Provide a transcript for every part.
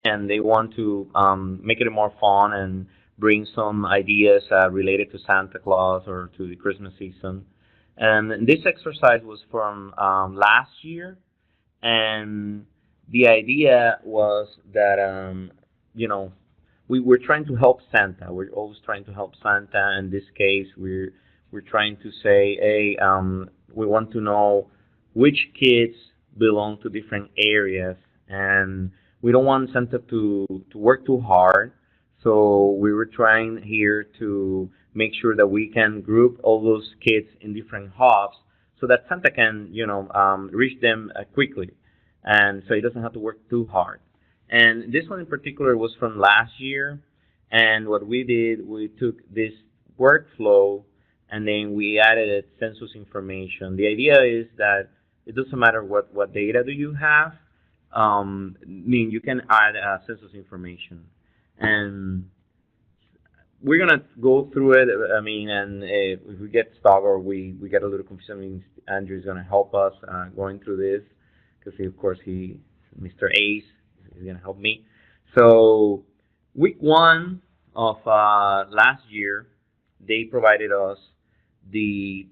and they want to make it more fun and bring some ideas related to Santa Claus or to the Christmas season. And this exercise was from last year, and the idea was that you know we were trying to help Santa. We're always trying to help Santa. In this case, we're trying to say, hey, we want to know which kids belong to different areas, and we don't want Santa to work too hard. So we were trying here to make sure that we can group all those kids in different hubs so that Santa can, reach them quickly, and so he doesn't have to work too hard. And this one in particular was from last year, and what we did, we took this workflow and then we added census information. The idea is that it doesn't matter what data do you have. I mean, you can add census information, and we're gonna go through it. I mean, and if we get stuck or we get a little confused, I mean, Andrew is gonna help us going through this because of course Mr. Ace, is gonna help me. So week one of last year, they provided us the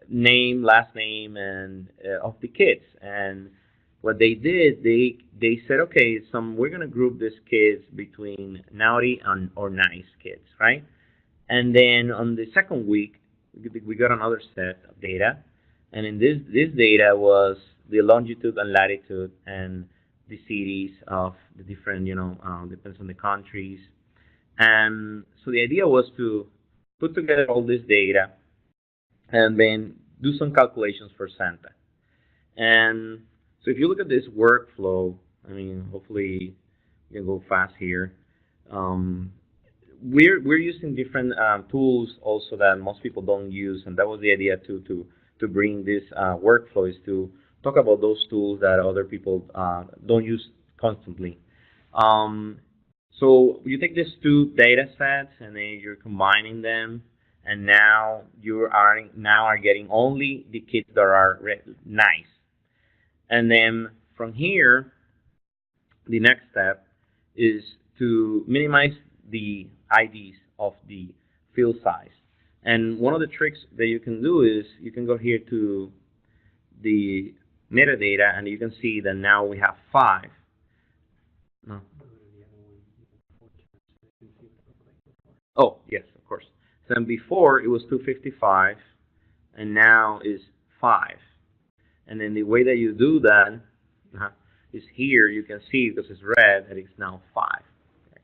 name, last name, and of the kids. And what they did, they said, okay, we're gonna group these kids between naughty and or nice kids, right? And then on the second week, we got another set of data, and in this data was the longitude and latitude and the cities of the different, depends on the countries. And so the idea was to put together all this data and then do some calculations for Santa. And so if you look at this workflow, I mean, hopefully you can go fast here. Um, we're using different tools also that most people don't use, and that was the idea to bring this workflow is to talk about those tools that other people don't use constantly. Um, so you take these two data sets and then you're combining them, and now you are getting only the kids that are nice. And then from here, the next step is to minimize the IDs of the field size. And one of the tricks that you can do is you can go here to the metadata, and you can see that now we have 5. No. Oh, yes, of course. So then before it was 255, and now is 5. And then the way that you do that is here. You can see because it's red that it's now 5. Okay.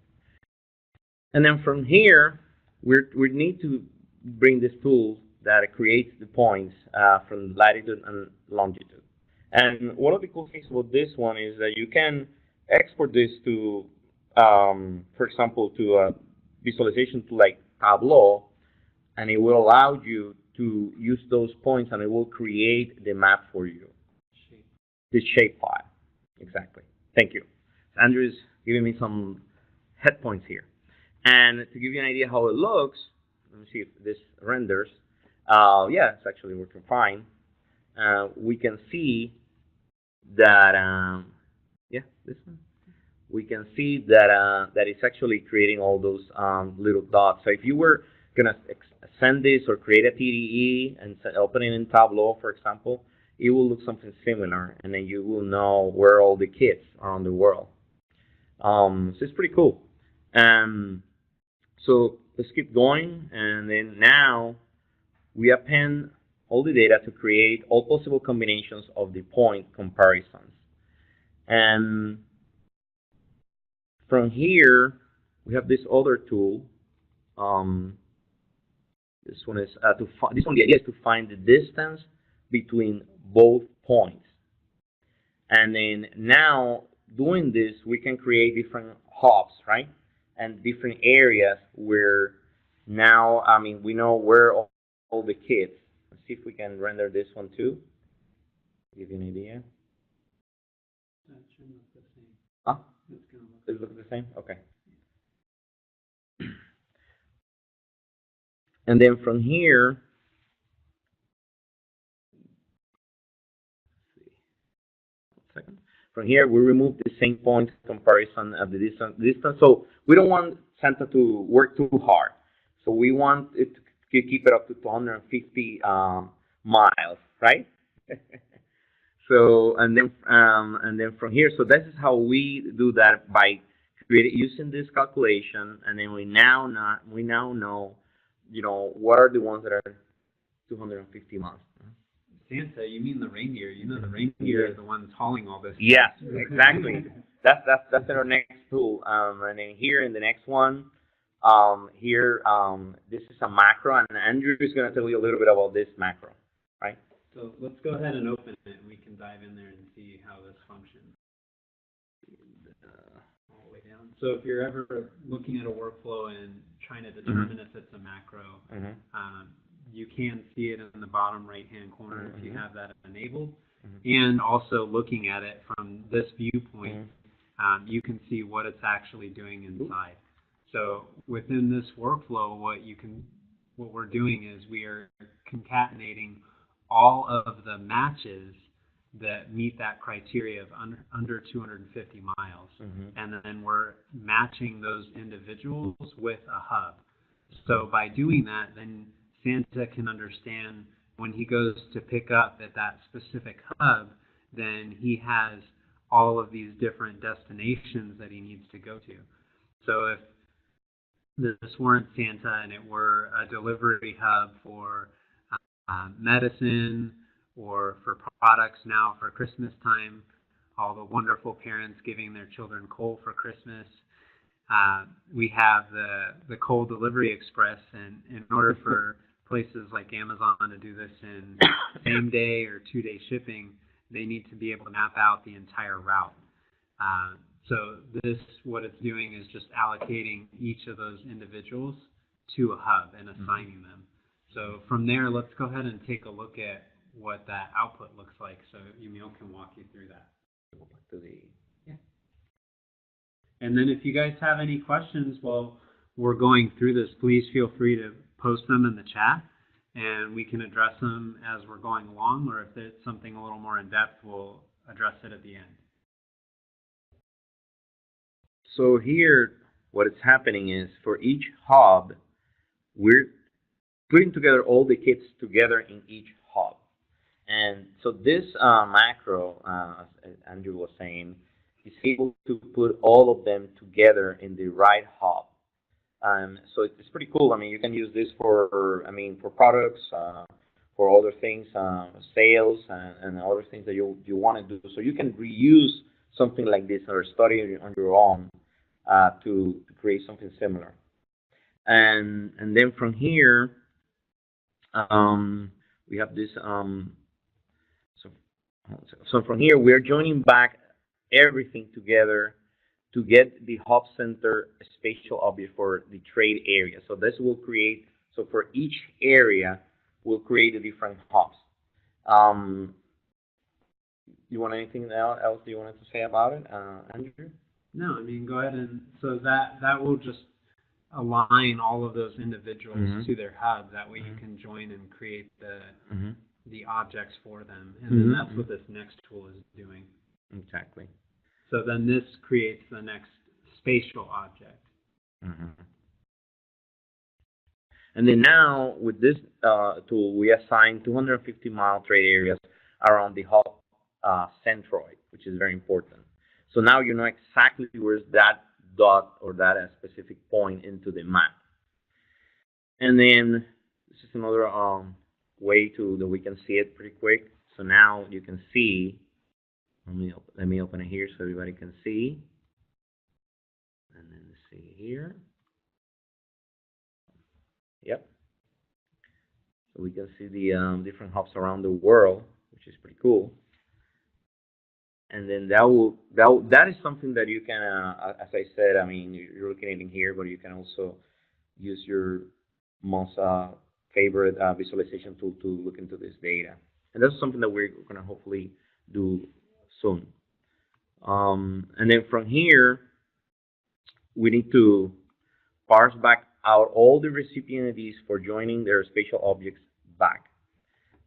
And then from here, we need to bring this tool that creates the points from latitude and longitude. And one of the cool things about this one is that you can export this to, for example, to a visualization tool like Tableau, and it will allow you to use those points, and it will create the map for you. The shape file, exactly. Thank you. Andrew is giving me some head points here. And to give you an idea how it looks, let me see if this renders. Yeah, it's actually working fine. We can see that, yeah, this one. We can see that that it's actually creating all those little dots. So if you were gonna send this or create a TDE and open it in Tableau, for example, it will look something similar, and then you will know where all the kids are on the world. So it's pretty cool. So let's keep going, and then now we append all the data to create all possible combinations of the point comparisons. And from here, we have this other tool. This one is the idea is to find the distance between both points. And then now doing this, we can create different hubs, right? And different areas where now, I mean, we know where all the kids. Let's see if we can render this one too. Give you an idea. That should look the same. Huh? Does it look the same? Okay. And then from here, From here, we remove the same point comparison of the distance. So we don't want Santa to work too hard. So we want it to keep it up to 250 miles, right? So and then from here, so this is how we do that by using this calculation, and then we now know, what are the ones that are 250 miles. Santa, you mean the reindeer? You know the reindeer are the ones hauling all this. Yes, exactly. That's our next tool. And then here in the next one, this is a macro, and Andrew is going to tell you a little bit about this macro, right? So let's go ahead and open it, and we can dive in there and see how this functions. All the way down. So if you're ever looking at a workflow and trying to determine if it's a macro, you can see it in the bottom right-hand corner if you have that enabled. And also looking at it from this viewpoint, you can see what it's actually doing inside. So within this workflow, what we're doing is we are concatenating all of the matches that meet that criteria of under 250 miles. And then we're matching those individuals with a hub. So by doing that, then Santa can understand when he goes to pick up at that specific hub, then he has all of these different destinations that he needs to go to. So if this weren't Santa and it were a delivery hub for medicine or for products now for Christmas time, all the wonderful parents giving their children coal for Christmas, we have the Coal Delivery Express, and in order for places like Amazon to do this in same day or 2-day shipping, they need to be able to map out the entire route. So what it's doing is just allocating each of those individuals to a hub and assigning them. So from there, let's go ahead and take a look at what that output looks like. So Yamil can walk you through that. And then if you guys have any questions while we're going through this, please feel free to post them in the chat, and we can address them as we're going along, or if it's something a little more in depth, we'll address it at the end. So here, what is happening is for each hub, we're putting together all the kits together in each hub. And so this macro, as Andrew was saying, is able to put all of them together in the right hub. So it's pretty cool. I mean, you can use this for products, for other things, sales, and other things that you want to do. So you can reuse something like this or study on your own to create something similar. And then from here, we have this. So from here, we're joining back everything together to get the hub center spatial object for the trade area. So this will create, so for each area, we'll create a different hubs. You want anything else you wanted to say about it, Andrew? No, I mean, go ahead. And so that will just align all of those individuals to their hub. That way you can join and create the objects for them. And then that's what this next tool is doing. Exactly. So then this creates the next spatial object. And then now with this tool, we assign 250-mile trade areas around the hub centroid, which is very important. So now you know exactly where's that dot or that specific point into the map. And then this is another way that we can see it pretty quick. So now you can see. Let me open it here so everybody can see. And then see here. Yep. So we can see the different hubs around the world, which is pretty cool. And then that is something that you can, as I said, I mean, you're looking at it here, but you can also use your most favorite visualization tool to look into this data. And that's something that we're going to hopefully do soon. And then from here, we need to parse back out all the recipient IDs for joining their spatial objects back.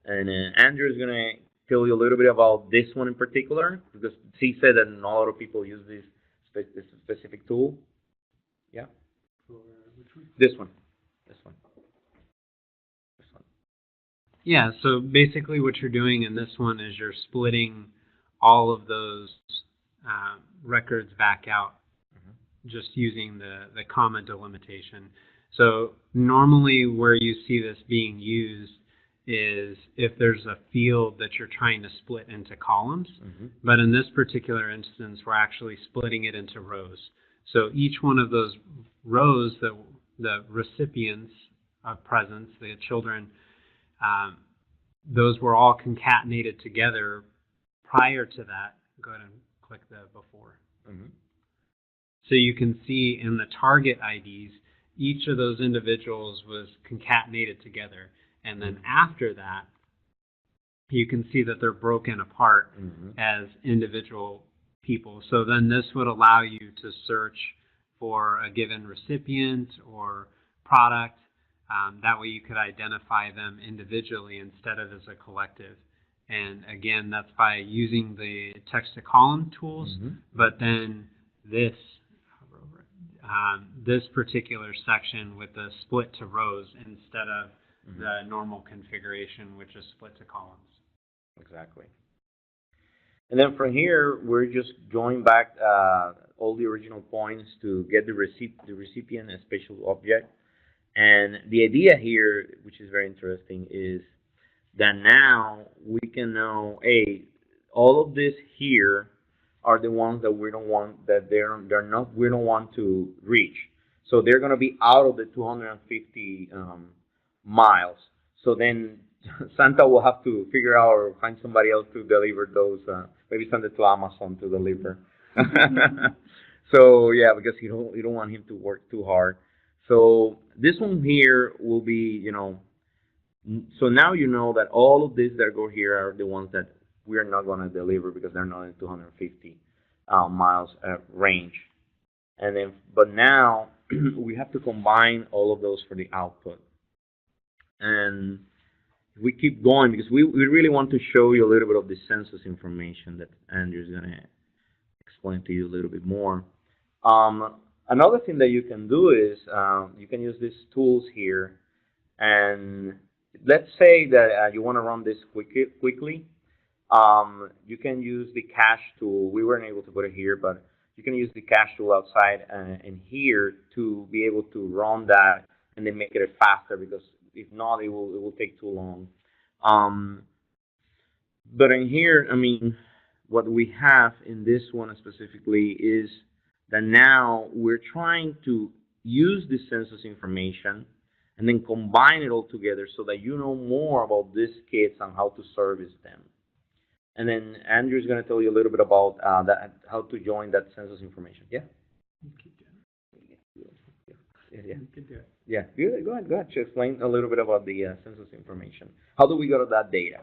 And Andrew is going to tell you a little bit about this one in particular, because he said that not a lot of people use this specific tool. Yeah. For which one? This one. This one. This one. Yeah, so basically what you're doing in this one is you're splitting all of those records back out, just using the comma delimitation. So normally where you see this being used is if there's a field that you're trying to split into columns, but in this particular instance, we're actually splitting it into rows. So each one of those rows, the recipients of presents, the children, those were all concatenated together prior to that. Go ahead and click the before. So you can see in the target IDs, each of those individuals was concatenated together. And then after that, you can see that they're broken apart as individual people. So then this would allow you to search for a given recipient or product. That way you could identify them individually instead of as a collective. And again, that's by using the text-to-column tools, but then this particular section with the split to rows instead of the normal configuration, which is split to columns. Exactly. And then from here, we're just drawing back all the original points to get the recipient a special object. And the idea here, which is very interesting, is that now we can know, hey, all of this here are the ones that we don't want, that we don't want to reach. So they're going to be out of the 250 miles. So then Santa will have to figure out or find somebody else to deliver those, maybe send it to Amazon to deliver. So yeah, because you don't want him to work too hard. So this one here will be, so now you know that all of these that go here are the ones that we are not going to deliver because they're not in 250 miles range. And then, but now we have to combine all of those for the output. And we keep going because we really want to show you a little bit of the census information that Andrew's going to explain to you a little bit more. Another thing that you can do is you can use these tools here. And let's say that you want to run this quickly. You can use the cache tool. We weren't able to put it here, but you can use the cache tool outside and here to be able to run that and then make it faster, because if not, it will take too long. But in here, I mean, what we have in this one specifically is that now we're trying to use the census information and then combine it all together so that you know more about these kids and how to service them. And then Andrew's going to tell you a little bit about how to join that census information. Yeah? Yeah. You can do it. Yeah, go ahead. Explain a little bit about the census information. How do we go to that data?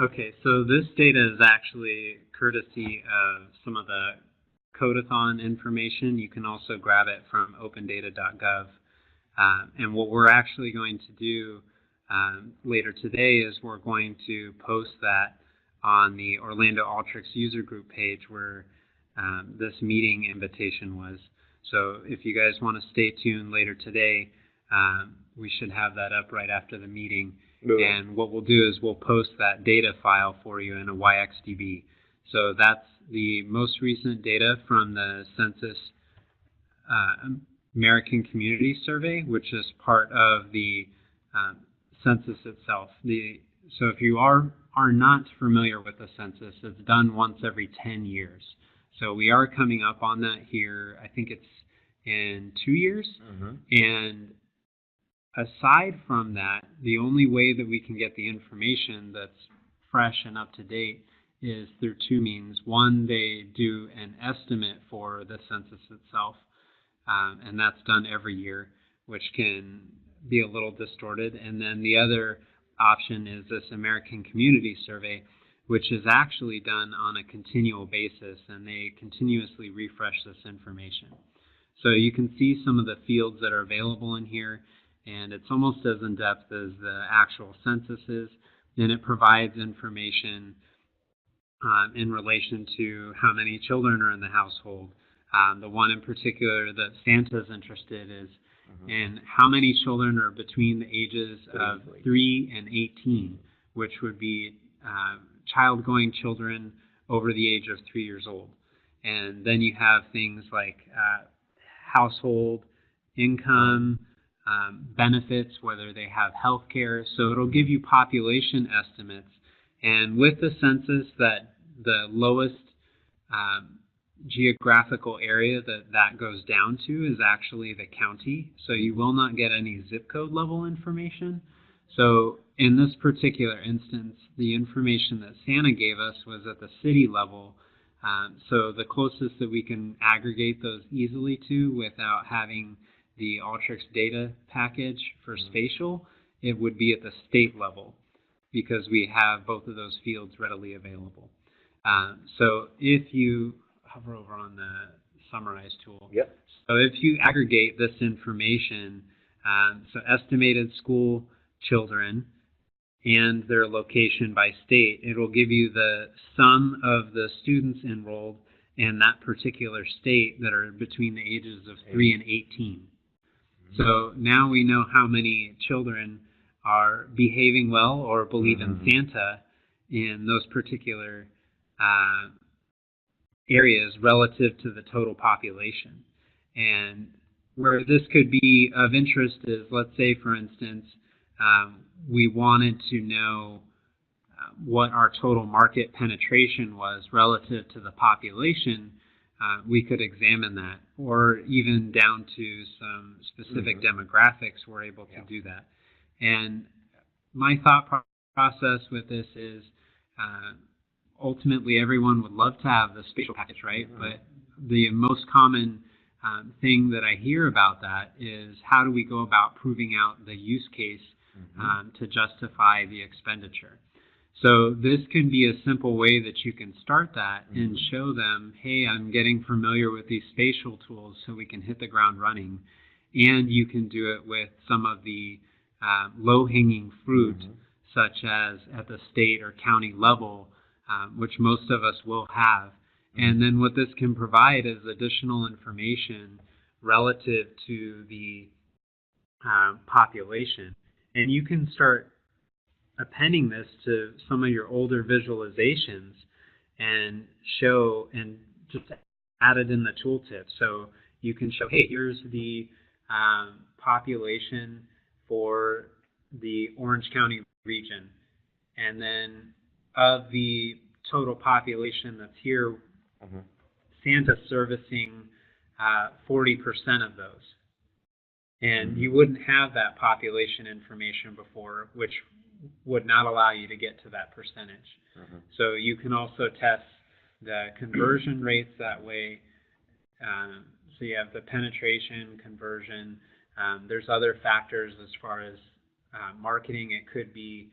Okay, so this data is actually courtesy of some of the Codathon information. You can also grab it from opendata.gov. And what we're actually going to do later today is we're going to post that on the Orlando Alteryx user group page where this meeting invitation was. So if you guys want to stay tuned later today, we should have that up right after the meeting. And what we'll do is we'll post that data file for you in a YXDB. So that's the most recent data from the Census American Community Survey, which is part of the census itself. So if you are not familiar with the census, it's done once every 10 years. So we are coming up on that here. I think it's in 2 years. And aside from that, the only way that we can get the information that's fresh and up to date is through two means. One, they do an estimate for the census itself, and that's done every year, which can be a little distorted. And then the other option is this American Community Survey, which is actually done on a continual basis, and they continuously refresh this information. So you can see some of the fields that are available in here, and it's almost as in-depth as the actual census is, and it provides information in relation to how many children are in the household. The one in particular that Santa's interested is in how many children are between the ages of 3 and 18, which would be child-going children over the age of 3 years old. And then you have things like household income, benefits, whether they have health care. So it'll give you population estimates. And with the census, that the lowest geographical area that goes down to is actually the county. So you will not get any zip code level information. So in this particular instance, the information that Santa gave us was at the city level. So the closest that we can aggregate those easily to without having the Alteryx data package for spatial, it would be at the state level, because we have both of those fields readily available. So if you hover over on the summarize tool, so if you aggregate this information, so estimated school children and their location by state, it will give you the sum of the students enrolled in that particular state that are between the ages of 3 and 18. So now we know how many children are behaving well or believe in Santa in those particular areas relative to the total population. And where this could be of interest is, let's say, for instance, we wanted to know what our total market penetration was relative to the population. We could examine that, or even down to some specific demographics, we're able to do that. And my thought process with this is ultimately everyone would love to have the spatial package, right? But the most common thing that I hear about that is, how do we go about proving out the use case to justify the expenditure? So this can be a simple way that you can start that and show them, hey, I'm getting familiar with these spatial tools so we can hit the ground running. And you can do it with some of the low-hanging fruit, such as at the state or county level, which most of us will have. And then what this can provide is additional information relative to the population. And you can start appending this to some of your older visualizations and show, and just add it in the tooltip. So you can show, hey, here's the population for the Orange County region. And then of the total population that's here, Santa's servicing 40% of those. And you wouldn't have that population information before, which would not allow you to get to that percentage. So you can also test the conversion rates that way. So you have the penetration, conversion. There's other factors as far as marketing. It could be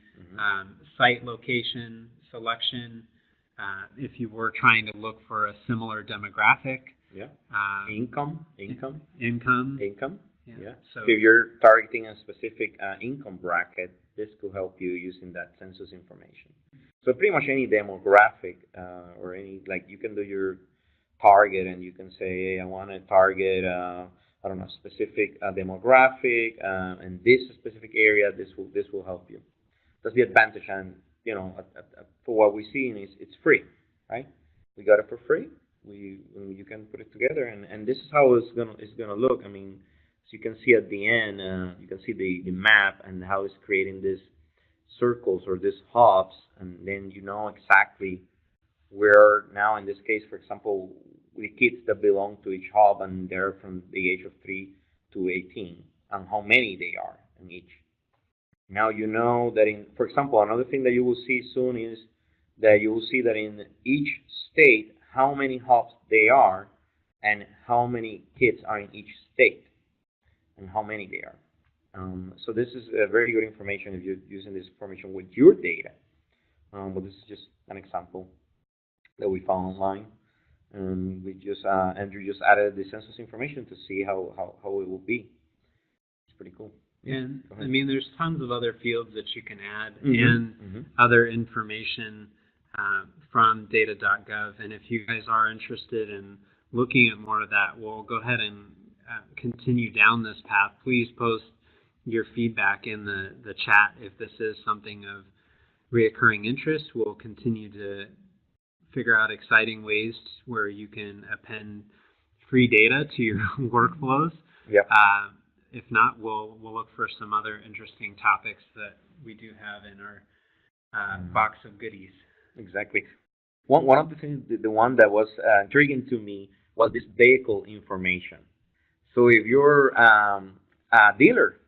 site location selection. If you were trying to look for a similar demographic. Income. So if you're targeting a specific income bracket, this could help you using that census information. So pretty much any demographic or any, like, you can do your target and you can say, hey, I want to target, I don't know, specific demographic and this specific area. This will help you. That's the advantage, and for what we're seeing is it's free, right? We got it for free. You can put it together, and this is how it's gonna look. I mean, so you can see at the end, you can see the map and how it's creating these circles or these hubs, and then you know exactly where, now in this case, for example, the kids that belong to each hub, and they're from the age of 3 to 18, and how many they are in each. Now you know that for example, another thing that you will see soon is that you will see that in each state, how many hubs they are, and how many kids are in each state, and how many they are. So this is very good information if you're using this information with your data. But this is just an example that we found online, and we just Andrew just added the census information to see how it will be. It's pretty cool. And I mean, there's tons of other fields that you can add and other information from data.gov. And if you guys are interested in looking at more of that, we'll go ahead and continue down this path. Please post your feedback in the chat if this is something of reoccurring interest. We'll continue to figure out exciting ways where you can append free data to your workflows. Yep. If not, we'll look for some other interesting topics that we do have in our box of goodies. Exactly. One of the things, the one that was intriguing to me was this vehicle information. So if you're a dealer,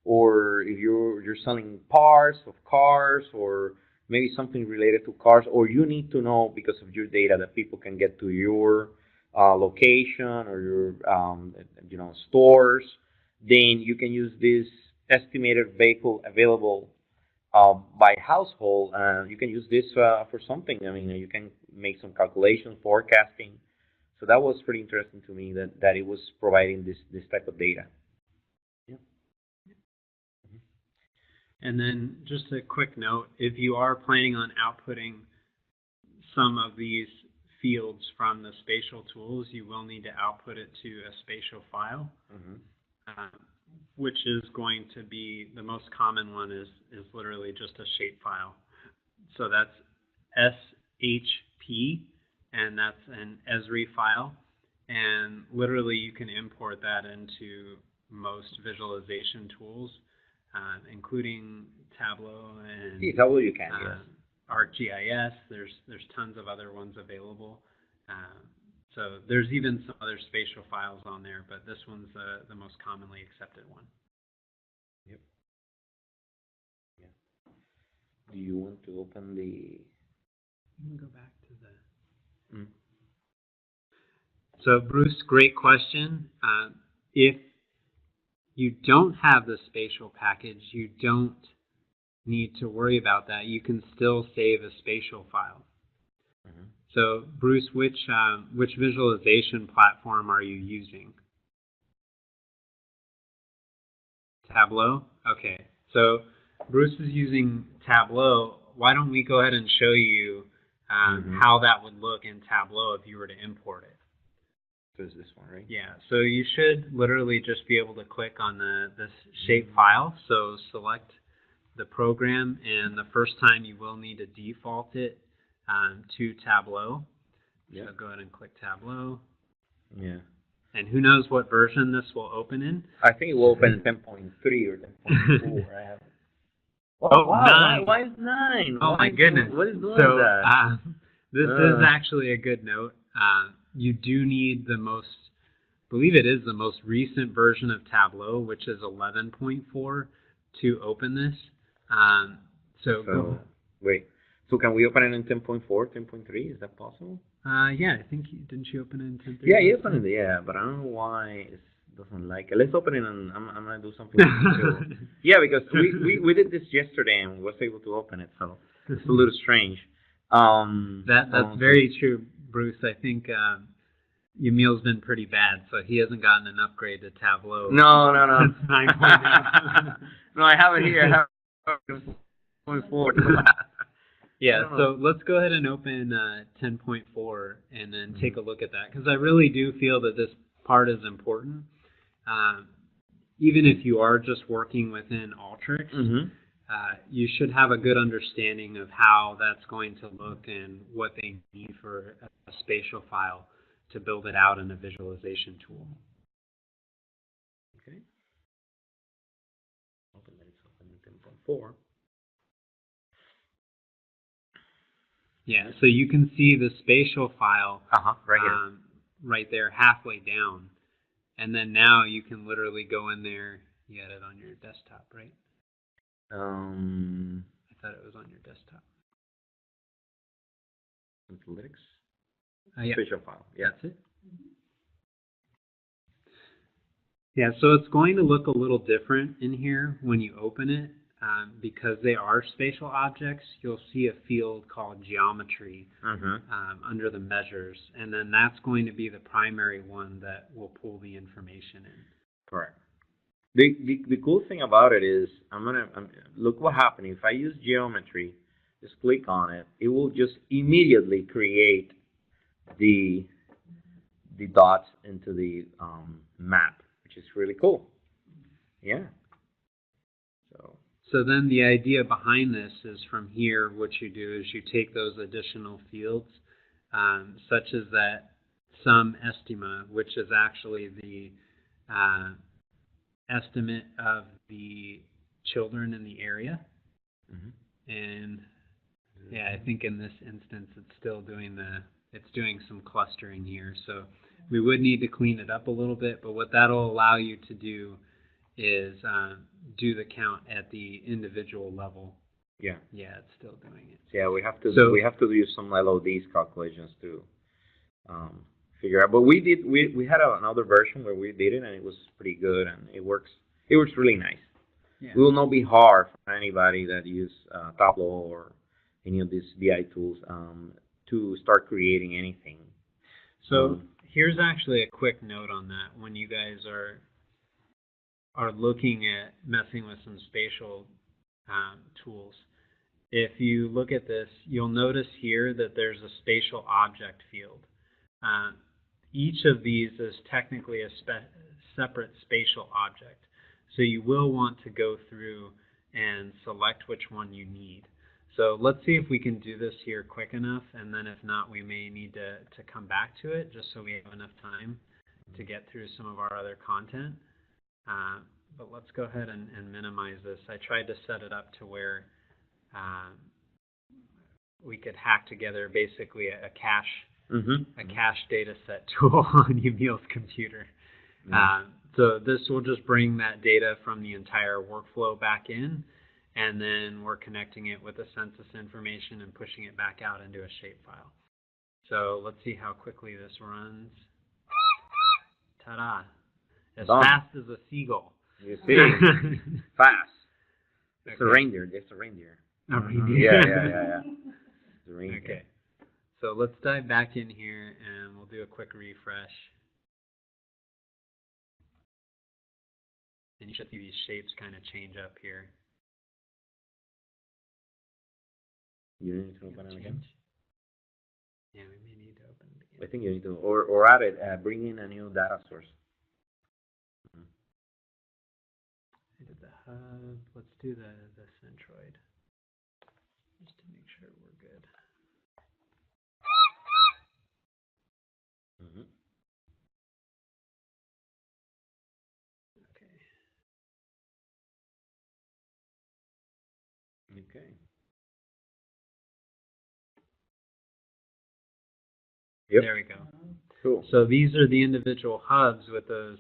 or if you're selling parts of cars, or maybe something related to cars, or you need to know because of your data that people can get to your location or your stores, then you can use this estimated vehicle available by household. You can use this for something. I mean, you can make some calculations, forecasting. So that was pretty interesting to me that it was providing this type of data. Yeah. And then just a quick note, if you are planning on outputting some of these fields from the spatial tools, you will need to output it to a spatial file, which is going to be, the most common one is literally just a shape file. So that's SHP, and that's an Esri file. And literally you can import that into most visualization tools, including Tableau and Tableau you can, yes. ArcGIS. There's tons of other ones available. So there's even some other spatial files on there, but this one's the most commonly accepted one. Yep. Yeah. Do you want to open the? You can go back to the. So Bruce, great question. If you don't have the spatial package, you don't need to worry about that. You can still save a spatial file. So Bruce, which visualization platform are you using? Tableau? Okay. So Bruce is using Tableau. Why don't we go ahead and show you how that would look in Tableau if you were to import it? So it's this one, right? Yeah. So you should literally just be able to click on this shape file. So select the program, and the first time you will need to default it to Tableau. Yep. So go ahead and click Tableau. Yeah. And who knows what version this will open in? I think it will open in 10.3 or 10.4. I have. Oh, wow. 9. Why is 9? Oh, my goodness. What is doing that? This is actually a good note. You do need the most, I believe it is the most recent version of Tableau, which is 11.4, to open this. Wait. So can we open it in 10.4, 10.3? Is that possible? Yeah, I think didn't you open it in 10.3? Yeah, you opened it. Yeah, but I don't know why it doesn't like it. Let's open it, and I'm gonna do something. Yeah, because we did this yesterday and was able to open it, so it's a little strange. That's very true, Bruce. I think Yamil's been pretty bad, so he hasn't gotten an upgrade to Tableau. No. Since 9.0. No, I have it here. I have 10.4. Yeah, so let's go ahead and open 10.4 and then take a look at that, because I really do feel that this part is important. Even if you are just working within Alteryx, you should have a good understanding of how that's going to look and what they need for a spatial file to build it out in a visualization tool. Okay. Open that it's open in 10.4. Yeah, so you can see the spatial file right here. Right there, halfway down. And then now you can literally go in there. You had it on your desktop, right? I thought it was on your desktop. Santalytics? Yeah. Spatial file. Yeah. That's it. Yeah, so it's going to look a little different in here when you open it. Because they are spatial objects, you'll see a field called geometry under the measures, and then that's going to be the primary one that will pull the information in. Correct. The cool thing about it is look what happened if I use geometry. Just click on it. It will just immediately create the dots into the map, which is really cool. Yeah. So then the idea behind this is from here, what you do is you take those additional fields, such as that sum estima, which is actually the estimate of the children in the area. Mm-hmm. And yeah, I think in this instance it's still doing some clustering here. So we would need to clean it up a little bit, but what that'll allow you to do is do the count at the individual level. Yeah. Yeah, it's still doing it. Yeah, we have to do some LODs calculations to figure out. But we had another version where we did it, and it was pretty good, and it works really nice. Yeah. It will not be hard for anybody that use Tableau or any of these BI tools to start creating anything. So here's actually a quick note on that. When you guys are looking at messing with some spatial tools, if you look at this, you'll notice here that there's a spatial object field. Each of these is technically a separate spatial object. So you will want to go through and select which one you need. So let's see if we can do this here quick enough, and then if not, we may need to come back to it just so we have enough time to get through some of our other content. But let's go ahead and minimize this. I tried to set it up to where we could hack together basically a cache data set tool on Yamil's computer. So this will just bring that data from the entire workflow back in, and then we're connecting it with the census information and pushing it back out into a shapefile. So let's see how quickly this runs. Ta-da! As fast as a seagull. You see, fast. It's a reindeer. It's a reindeer. A reindeer. Yeah. It's a reindeer. Okay. So let's dive back in here, and we'll do a quick refresh. And you should see these shapes kind of change up here. You need to open it again? Yeah, we may need to open it again. I think you need to, or add it, bring in a new data source. I did the hub. Let's do the centroid, just to make sure we're good. Okay. Yep. There we go. Cool. So these are the individual hubs with those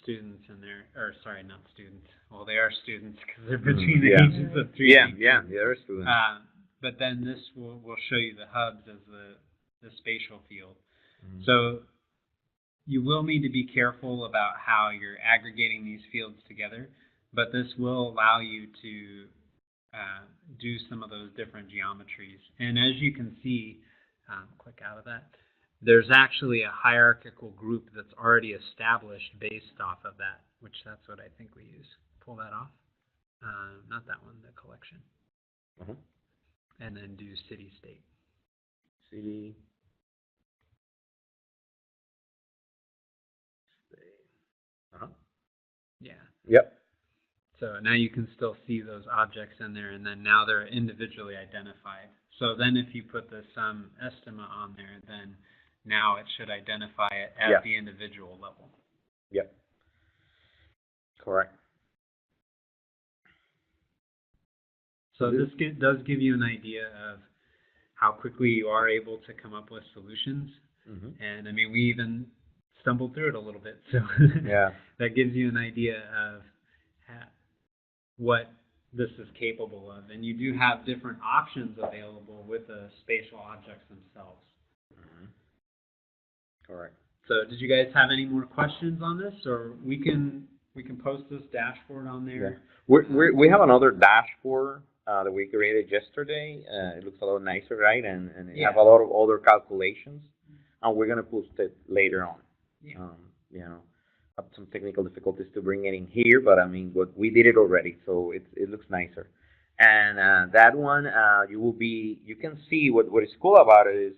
students in there, or sorry, not students. Well, they are students because they're between the ages of 3 and 18. Yeah, they are students. But then this will show you the hubs as the spatial field. So you will need to be careful about how you're aggregating these fields together, but this will allow you to do some of those different geometries. And as you can see, click out of that, there's actually a hierarchical group that's already established based off of that, which that's what I think we use. Pull that off. Not that one, the collection. And then do city state. City state. Yeah. Yep. So now you can still see those objects in there, and then now they're individually identified. So then if you put the sum estima on there, then now it should identify it at the individual level. Yep. Correct. So this does give you an idea of how quickly you are able to come up with solutions. And I mean, we even stumbled through it a little bit. So that gives you an idea of what this is capable of. And you do have different options available with the spatial objects themselves. Correct. So did you guys have any more questions on this, or we can post this dashboard on there? Yeah. We have another dashboard that we created yesterday. It looks a lot nicer, right? And it have a lot of other calculations, and we're gonna post it later on. have some technical difficulties to bring it in here, but I mean, what we did it already, so it looks nicer. And that one, you can see what is cool about it is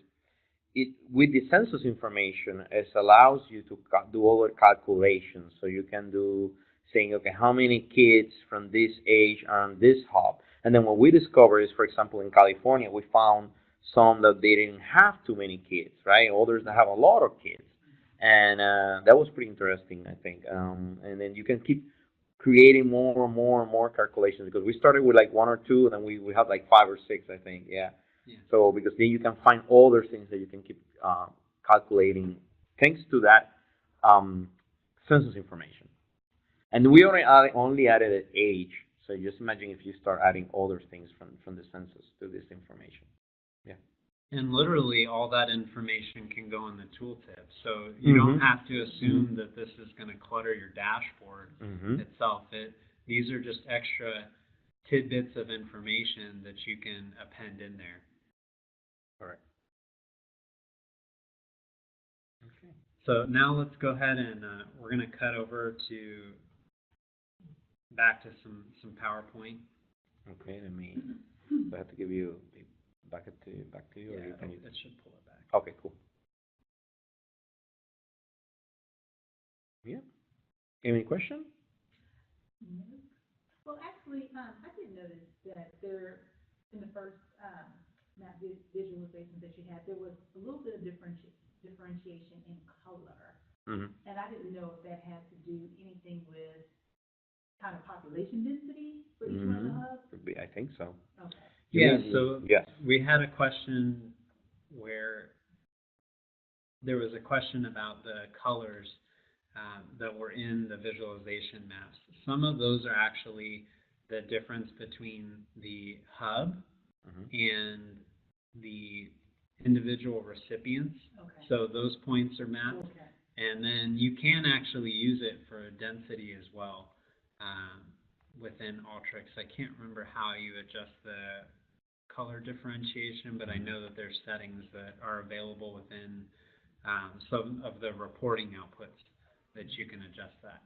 it with the census information, it allows you to do all the calculations. So you can do saying, okay, how many kids from this age are on this hub? And then what we discovered is, for example, in California, we found some that they didn't have too many kids, right? Others that have a lot of kids, and that was pretty interesting, I think. And then you can keep creating more and more and more calculations because we started with like one or two, and then we have like five or six, I think. Yeah. Yeah. So because then you can find other things that you can keep calculating thanks to that census information. And we only added an age. So just imagine if you start adding other things from the census to this information. Yeah. And literally all that information can go in the tooltip. So you don't have to assume that this is going to clutter your dashboard itself. These are just extra tidbits of information that you can append in there. All right. Okay. So now let's go ahead and we're going to cut over to back to some PowerPoint. Okay, I have to give you back to you, Yeah, or you can it should pull it back. Okay, cool. Yeah. Any question? No. Well, actually, I did notice that there, in the first map visualization that you had, there was a little bit of differentiation in color. And I didn't know if that had to do anything with kind of population density for each one of the hubs. I think so. Okay. Yeah, so yes. We had a question where there was a question about the colors that were in the visualization maps. Some of those are actually the difference between the hub and the individual recipients. Okay. So those points are mapped. Okay. And then you can actually use it for density as well within Alteryx. I can't remember how you adjust the color differentiation, but I know that there's settings that are available within some of the reporting outputs that you can adjust that.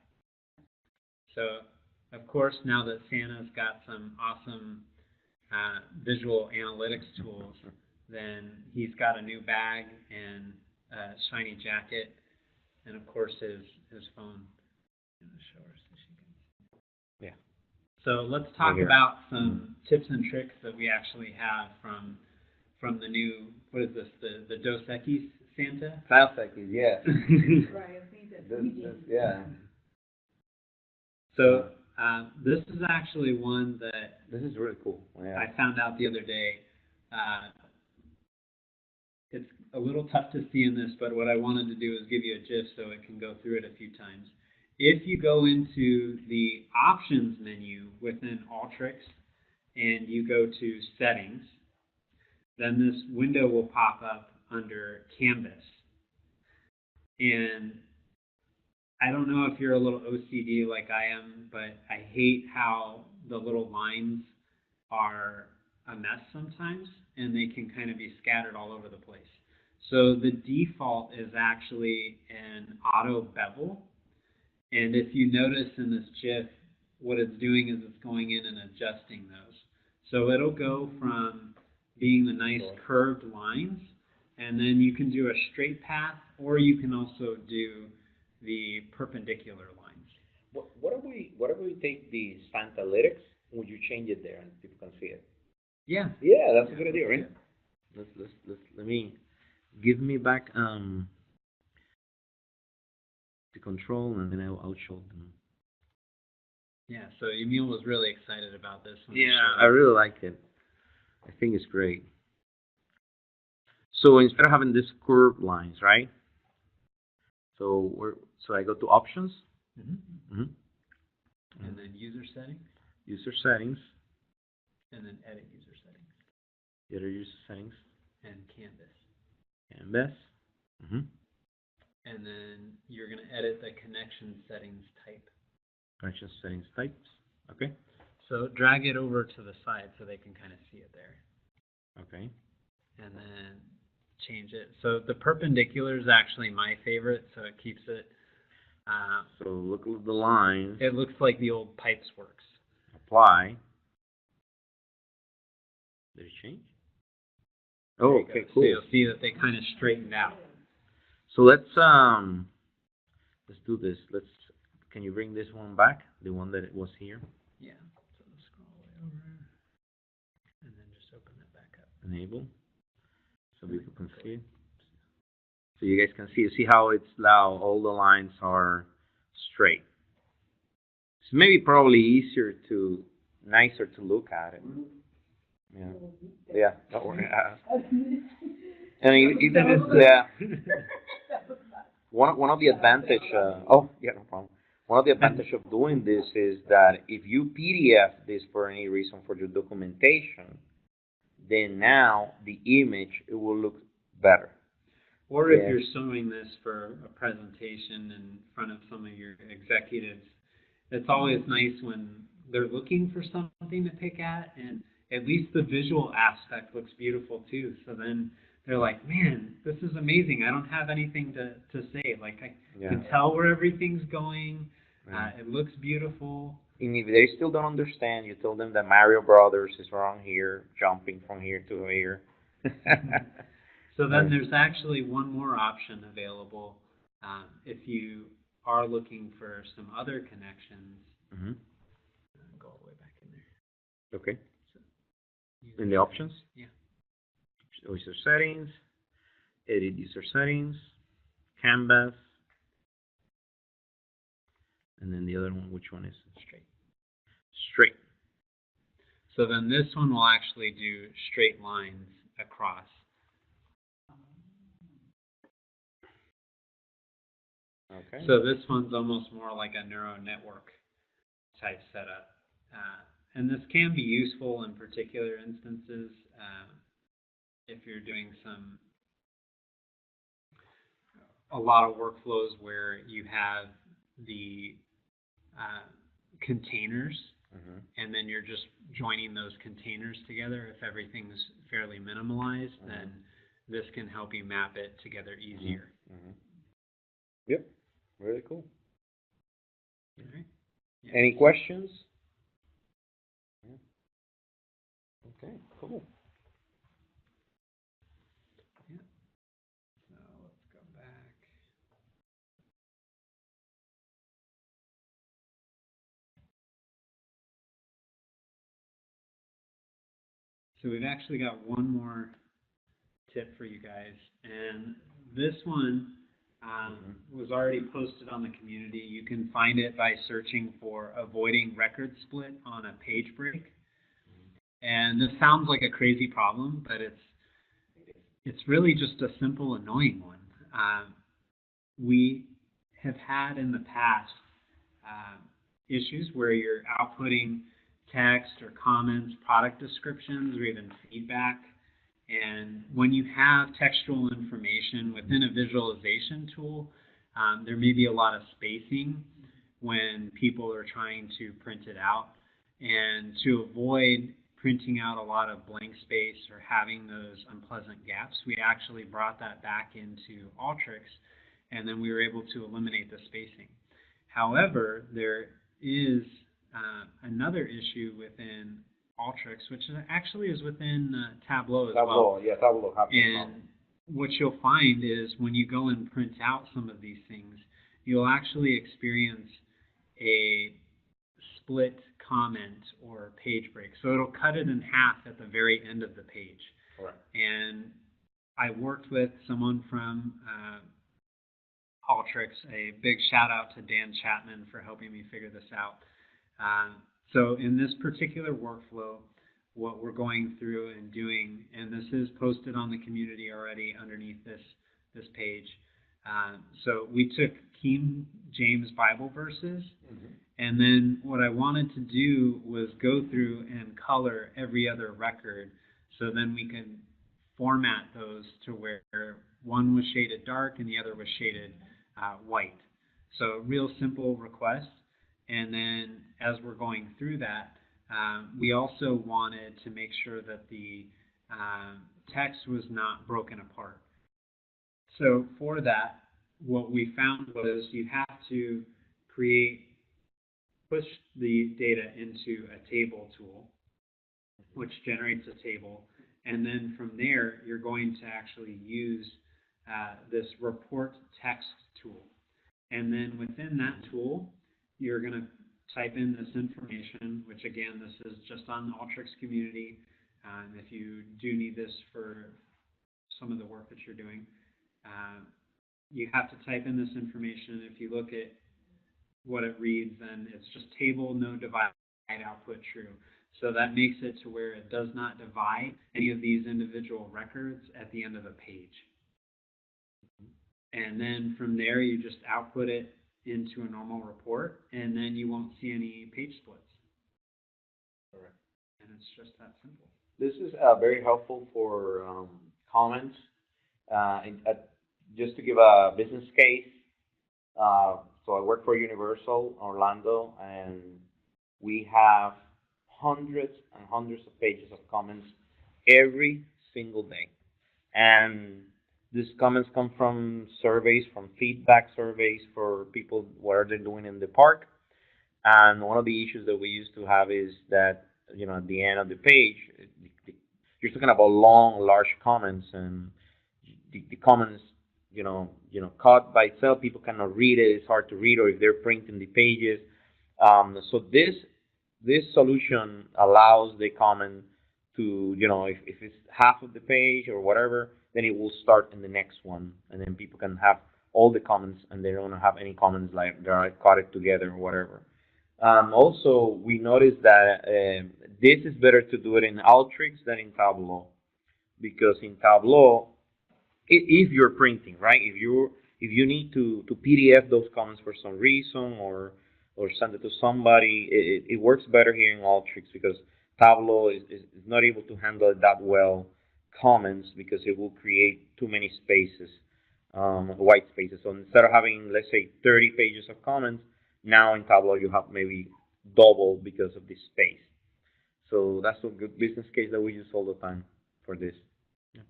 So, of course, now that Santa's got some awesome visual analytics tools, then he's got a new bag and a shiny jacket, and of course his phone. I'm going to show her so she can. Yeah. So let's talk about some tips and tricks that we actually have from the new, what is this, the Dos Equis Santa? Dos Equis, yeah. Right, I think that's yeah. So this is actually one that this is really cool. Yeah. I found out the other day. It's a little tough to see in this, but what I wanted to do is give you a GIF so it can go through it a few times. If you go into the options menu within Alteryx and you go to settings, then this window will pop up under Canvas. And I don't know if you're a little OCD like I am, but I hate how the little lines are a mess sometimes, and they can kind of be scattered all over the place. So the default is actually an auto bevel. And if you notice in this GIF, what it's doing is it's going in and adjusting those. So it'll go from being the nice curved lines, and then you can do a straight path, or you can also do the perpendicular lines. What if we take the Santalytics? Would you change it there and people can see it? Yeah. Yeah, that's a good idea, right? Let me give me back the control, and then I'll show them. Yeah, so Yamil was really excited about this one. Yeah, I really like it. I think it's great. So instead of having these curved lines, right? So I go to options. And then user settings. User settings. And then edit user settings. Edit user settings. And Canvas. Canvas. And then you're going to edit the connection settings type. Connection settings types. Okay. So drag it over to the side so they can kind of see it there. Okay. And then change it. So the perpendicular is actually my favorite, so it keeps it So look at the lines. It looks like the old pipes works. Apply. Did it change? Oh, okay, cool. So you'll see that they kind of straightened out. So let's do this. Can you bring this one back? The one that was here? Yeah. So scroll way over. And then just open that back up. Enable. So people can see it. So you guys can see how it's now all the lines are straight. It's maybe probably nicer to look at it. Yeah. Yeah. Don't worry. And even one of the advantage. No problem. One of the advantage of doing this is that if you PDF this for any reason for your documentation, then now the image it will look better. Or if you're showing this for a presentation in front of some of your executives, it's always nice when they're looking for something to pick at, and at least the visual aspect looks beautiful too. So then they're like, man, this is amazing. I don't have anything to say. Like I can tell where everything's going. It looks beautiful. And if they still don't understand, you tell them that Mario Brothers is wrong here, jumping from here to here. So then there's actually one more option available if you are looking for some other connections. Mm-hmm. Go all the way back in there. Okay. So, in the options? Yeah. User settings, edit user settings, canvas, and then the other one, which one is straight? Straight. So then this one will actually do straight lines across. Okay. So this one's almost more like a neural network type setup. And this can be useful in particular instances if you're doing a lot of workflows where you have the containers, and then you're just joining those containers together. If everything's fairly minimalized, then this can help you map it together easier. Yep. Really cool. All right. Yeah. Any questions? Okay, cool. Yeah. So let's go back. So we've actually got one more tip for you guys, and this one was already posted on the community. You can find it by searching for avoiding record split on a page break. And this sounds like a crazy problem, but it's really just a simple annoying one. We have had in the past issues where you're outputting text or comments, product descriptions, or even feedback. And when you have textual information within a visualization tool, there may be a lot of spacing when people are trying to print it out. And to avoid printing out a lot of blank space or having those unpleasant gaps, we actually brought that back into Alteryx, and then we were able to eliminate the spacing. However, there is another issue within Alteryx, which actually is within Tableau as well. Yeah, Tableau. And what you'll find is when you go and print out some of these things, you'll actually experience a split comment or page break. So it'll cut it in half at the very end of the page. Correct. And I worked with someone from Alteryx. A big shout out to Dan Chapman for helping me figure this out. So in this particular workflow, what we're going through and doing, and this is posted on the community already underneath this page. So we took King James Bible verses, and then what I wanted to do was go through and color every other record, so then we can format those to where one was shaded dark and the other was shaded white. So real simple request. And then as we're going through that, we also wanted to make sure that the text was not broken apart. So for that, what we found was you have to push the data into a table tool, which generates a table, and then from there you're going to actually use this report text tool. And then within that tool, you're going to type in this information, which again, this is just on the Alteryx community. If you do need this for some of the work that you're doing, you have to type in this information. If you look at what it reads, then it's just table, no divide, output true. So that makes it to where it does not divide any of these individual records at the end of a page. And then from there, you just output it into a normal report, and then you won't see any page splits. Correct. And it's just that simple. This is very helpful for comments. Just to give a business case, so I work for Universal Orlando, and we have hundreds and hundreds of pages of comments every single day. And these comments come from surveys, from feedback surveys for people, what are they doing in the park. And one of the issues that we used to have is that, at the end of the page, you're talking about long, large comments, and the comments, caught by itself, people cannot read it. It's hard to read, or if they're printing the pages. So this solution allows the comment to, if it's half of the page or whatever, then it will start in the next one, and then people can have all the comments, and they don't have any comments like they are caught together or whatever. Also, we noticed that this is better to do it in Alteryx than in Tableau, because in Tableau, if you're printing, right? If you need to PDF those comments for some reason, or send it to somebody, it works better here in Alteryx, because Tableau is not able to handle it that well, comments, because it will create too many spaces, white spaces. So instead of having, let's say, 30 pages of comments, now in Tableau you have maybe double because of this space. So that's a good business case that we use all the time for this. Yeah.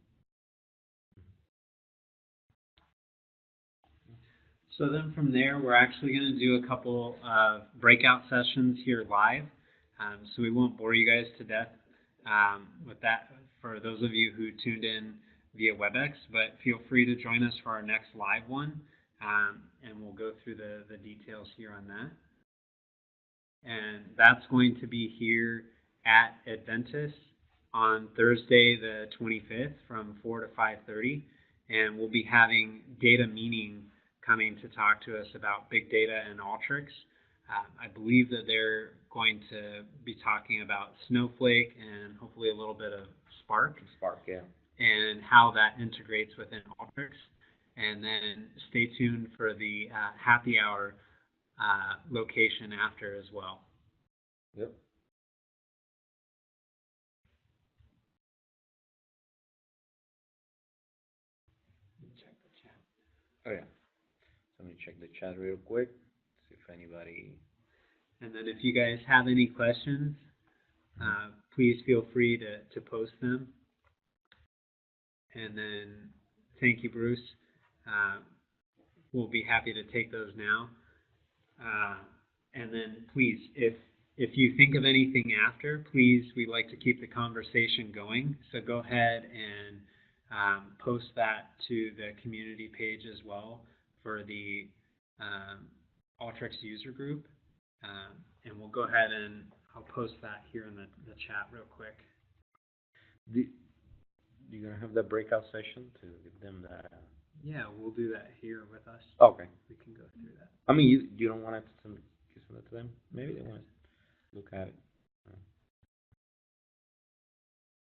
So then from there, we're actually going to do a couple of breakout sessions here live. So we won't bore you guys to death with that for those of you who tuned in via WebEx, but feel free to join us for our next live one, and we'll go through the details here on that. And that's going to be here at Adventus on Thursday the 25th from 4 to 5:30, and we'll be having Data Meaning coming to talk to us about big data and Alteryx. I believe that they're going to be talking about Snowflake and hopefully a little bit of Spark. Spark, yeah. And how that integrates within Alteryx. And then stay tuned for the happy hour location after as well. Yep. Check the chat. Oh, yeah. So let me check the chat real quick, see if anybody... And then if you guys have any questions, please feel free to post them. And then thank you, Bruce. We'll be happy to take those now. And then please, if you think of anything after, please, we like to keep the conversation going. So go ahead and post that to the community page as well for the Alteryx user group. And we'll go ahead and I'll post that here in the chat real quick. You're going to have that breakout session to give them that? Yeah, we'll do that here with us. Okay. We can go through that. I mean, you don't want to send it to them? Maybe they want to look at it.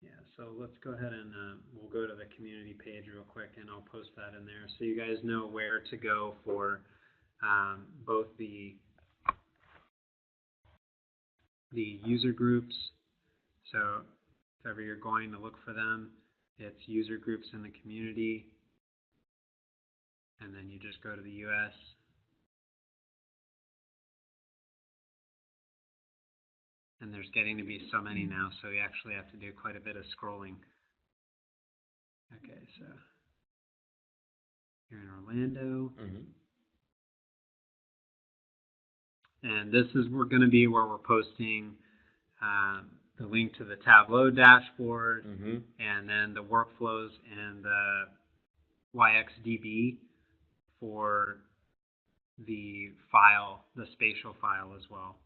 Yeah, so let's go ahead and we'll go to the community page real quick, and I'll post that in there so you guys know where to go for both the user groups. So if ever you're going to look for them, it's user groups in the community, and then you just go to the US. And there's getting to be so many now, so you actually have to do quite a bit of scrolling. Okay, so here in Orlando. Mm-hmm. And this is going to be where we're posting the link to the Tableau dashboard, Mm-hmm. and then the workflows and the YXDB for the file, the spatial file as well.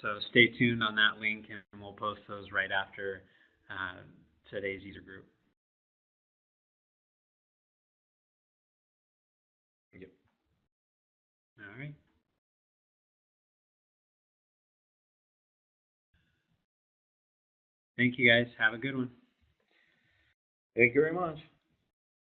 So stay tuned on that link, and we'll post those right after today's user group. Yep. All right. Thank you, guys. Have a good one. Thank you very much.